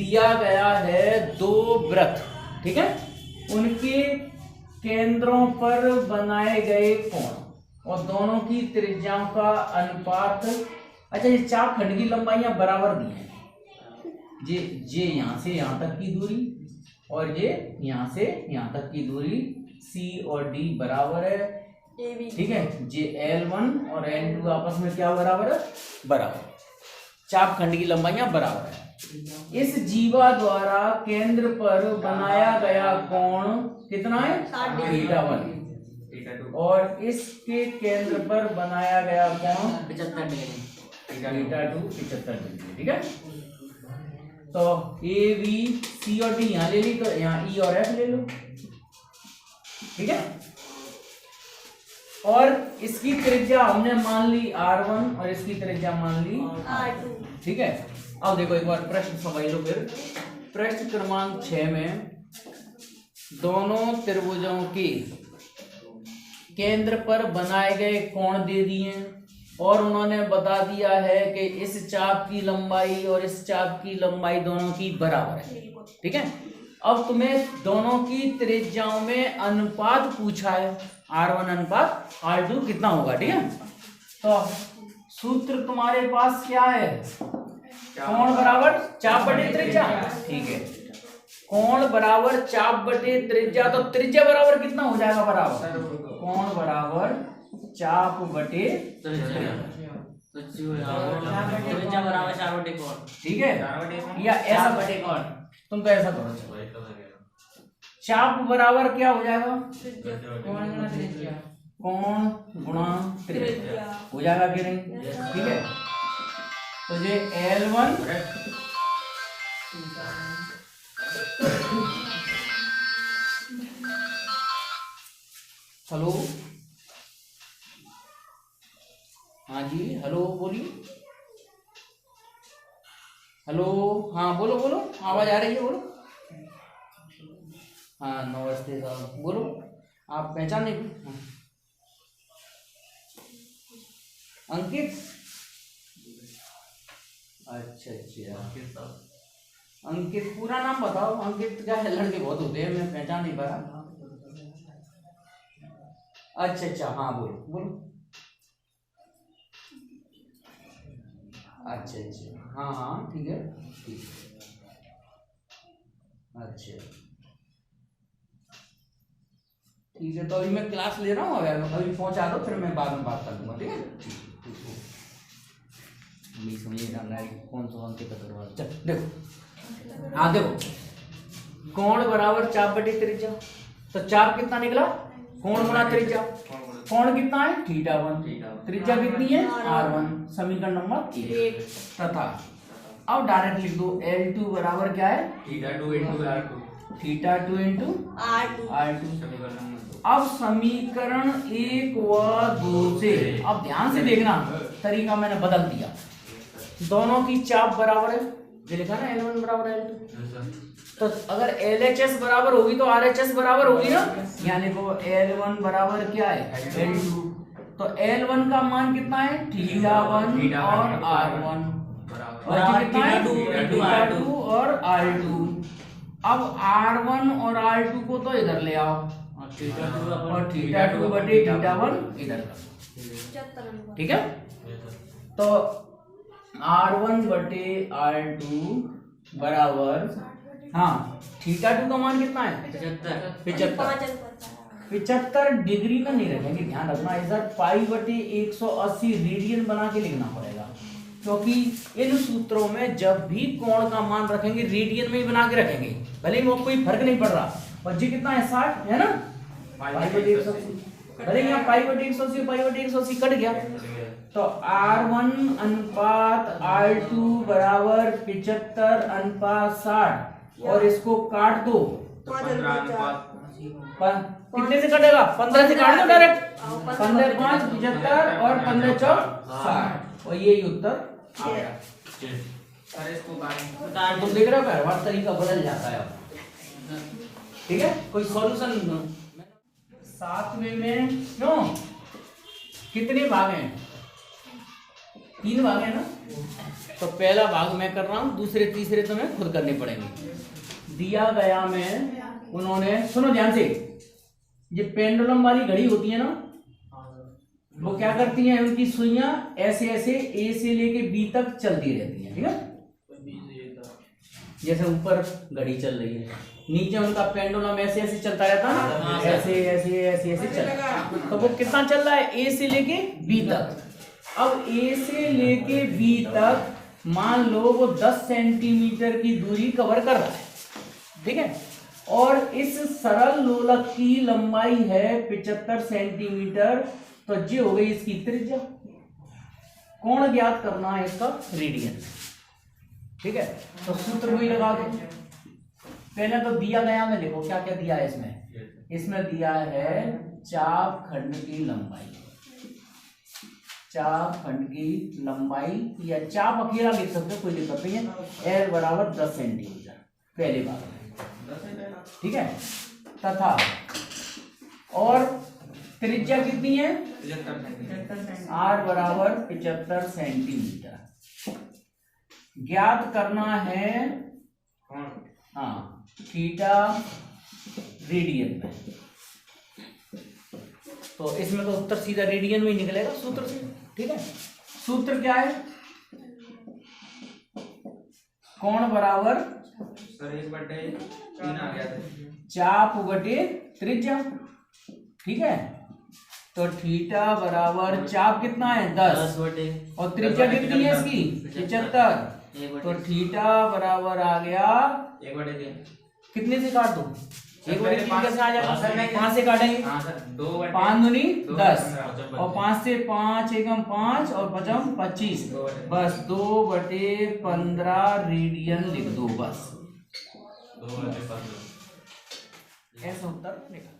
दिया गया है दो वृत्त, ठीक है, उनके केंद्रों पर बनाए गए कोण और दोनों की त्रिज्याओं का अनुपात। अच्छा, ये चाप खंड की लंबाइयां बराबर दी हैं, ये यहां से यहां तक की दूरी और ये यहां से यहां तक की दूरी सी और डी बराबर है, ठीक है। जे L1 और L2 आपस में क्या बराबर है, बराबर, चाप खंड की लंबाइयां बराबर है। इस जीवा द्वारा केंद्र पर बनाया गया कोण कितना है, θ1, और इसके केंद्र पर बनाया गया कोण 75 डिग्री, θ2 75 डिग्री, ठीक है। तो ए बी सी और डी यहाँ ले ली, तो यहाँ ई और एफ ले लो, ठीक है। और इसकी त्रिज्या हमने मान ली R1 और इसकी त्रिज्या मान ली R2, ठीक है। अब देखो एक बार प्रश्न समझ लो फिर। प्रश्न क्रमांक 6 में दोनों त्रिभुजों के केंद्र पर बनाए गए कोण दे दिए और उन्होंने बता दिया है कि इस चाप की लंबाई और इस चाप की लंबाई दोनों की बराबर है, ठीक है। अब तुम्हें दोनों की त्रिज्याओं में अनुपात पूछा है, R1 अनुपात R2 कितना होगा, ठीक है। तो सूत्र तुम्हारे पास क्या है, कोण बराबर चाप बटे त्रिज्या, ठीक है। कोण बराबर चाप बटे त्रिज्या, तो त्रिज्या बराबर कितना हो जाएगा, बराबर कोण बराबर चाप बटे त्रिज्या बराबर 4 बटे कोण, ठीक है, या ऐसा बटे कोण, तुम तो ऐसा करो, चाप बराबर क्या हो जाएगा, कोण गुणा त्रिज्या हो जाएगा कि नहीं, ठीक है। तो ये L1 हेलो, हाँ जी, हेलो बोलिए, हेलो, हाँ बोलो बोलो, आवाज आ रही है, बोलो, हाँ नमस्ते साहब, बोलो, आप पहचान नहीं, अंकित, अच्छा, अंकित पूरा नाम बताओ, अंकित क्या है, लड़के बहुत होते हैं, मैं पहचान नहीं पा रहा। अच्छा, हाँ बोलो बोलो, अच्छा, हाँ ठीक है, अच्छा ठीक है। तो अभी मैं क्लास ले रहा हूँ, अभी पहुंचा दो, फिर मैं बाद में बात कर लूंगा, ठीक है। कौन सा अंकित, चल देखो, हाँ देखो, कोण बराबर चाप बटे त्रिज्या, तो चाप कितना निकला, कोण गुणा त्रिज्या, कोण कितना है θ1, त्रिज्या कितनी है R1, समीकरण नंबर 1, तथा अब डायरेक्ट लिख दो L2 बराबर क्या है, θ2 इंटू R2। अब समीकरण 1 व 2 से, अब ध्यान से देखना, तरीका मैंने बदल दिया, दोनों की चाप बराबर है, ये लिखा ना L1 बराबर L2, तो अगर LHS बराबर होगी तो RHS बराबर होगी ना, यानी वो L1 बराबर क्या है L2, तो L1 का मान कितना है θ1 और R1 और कितना है θ2 और R2। अब R1 और R2 को तो इधर ले आओ और θ2 बटे θ1 इधर कर, ठीक है। तो R1 बटे R2 बराबर, हाँ θ2 का मान कितना है 75 डिग्री में नहीं रखेंगे, ध्यान रखना, इधर पाई बटे 180 रेडियन बना के लिखना पड़ेगा, क्योंकि इन सूत्रों में जब भी कोण का मान रखेंगे रेडियन में ही बना के रखेंगे, भले ही कोई फर्क नहीं पड़ रहा। और जी कितना है 60 है ना, पाई बटे 180, भले यहाँ पाई बटे 180 पाई बटे 180 कट गया, तो R1 अनुपात R2 बराबर 75 अनुपात 60, और इसको काट दो, कितने से कटेगा, 15 से काट दो डायरेक्ट, 15 5 75 और 15 4 60, और यही उत्तर आ गया। तुम देख रहे हो क्या, हर तरीका बदल जाता है, ठीक है। कोई सॉल्यूशन 7वें में क्यों कितने भाग हैं, 3 भाग है ना, तो पहला भाग मैं कर रहा हूँ, दूसरे तीसरे तो मैं खुद करने पड़ेंगे। दिया गया में उन्होंने, सुनो ध्यान से, ये पेंडुलम वाली घड़ी होती है ना, वो क्या करती हैं, उनकी सुइयां ऐसे ऐसे ए से लेके बी तक चलती रहती हैं, ठीक है। जैसे ऊपर घड़ी चल रही है, नीचे उनका पेंडुलम ऐसे ऐसे चलता रहता है ना, ऐसे ऐसे ऐसे ऐसे चलता है। तो वो कितना चल रहा है, ए से लेके बी तक। अब ए से लेके बी तक मान लो वो 10 सेंटीमीटर की दूरी कवर कर रहा है, ठीक है। और इस सरल लोलक की लंबाई है 75 सेंटीमीटर, तो ये हो गई इसकी त्रिज्या। कोण ज्ञात करना है इसका रेडियन, ठीक है। तो सूत्र वही लगा दो। पहले तो दिया गया में देखो क्या क्या दिया है इसमें। इसमें दिया है चाप खंड की लंबाई, चाप खंड की लंबाई, या चाप अकेला लिख सकते हो, कोई दिक्कत नहीं है। एल बराबर 10 सेंटीमीटर पहले बार में, ठीक है। तथा और त्रिज्या कितनी है, आर बराबर 75 सेंटीमीटर। ज्ञात करना है हाँ थीटा रेडियन में। तो इसमें तो उत्तर सीधा रेडियन में ही निकलेगा सूत्र से, ठीक है। सूत्र क्या है, कोण बराबर चाप बटे त्रिज्या, ठीक है। तो थीटा बराबर चाप कितना है 10 और त्रिज्या कितनी है इसकी 75, तो थीटा बराबर आ गया 1/3। कितने से काट दो, 1/3 कैसे आ जाएगा, 5 से काटेंगे, 5 दूनी 10 और 5 से 5 एकम 5 और 5 25, बस 2/15 रेडियन लिख दो, बस ऐसा उत्तर निकल।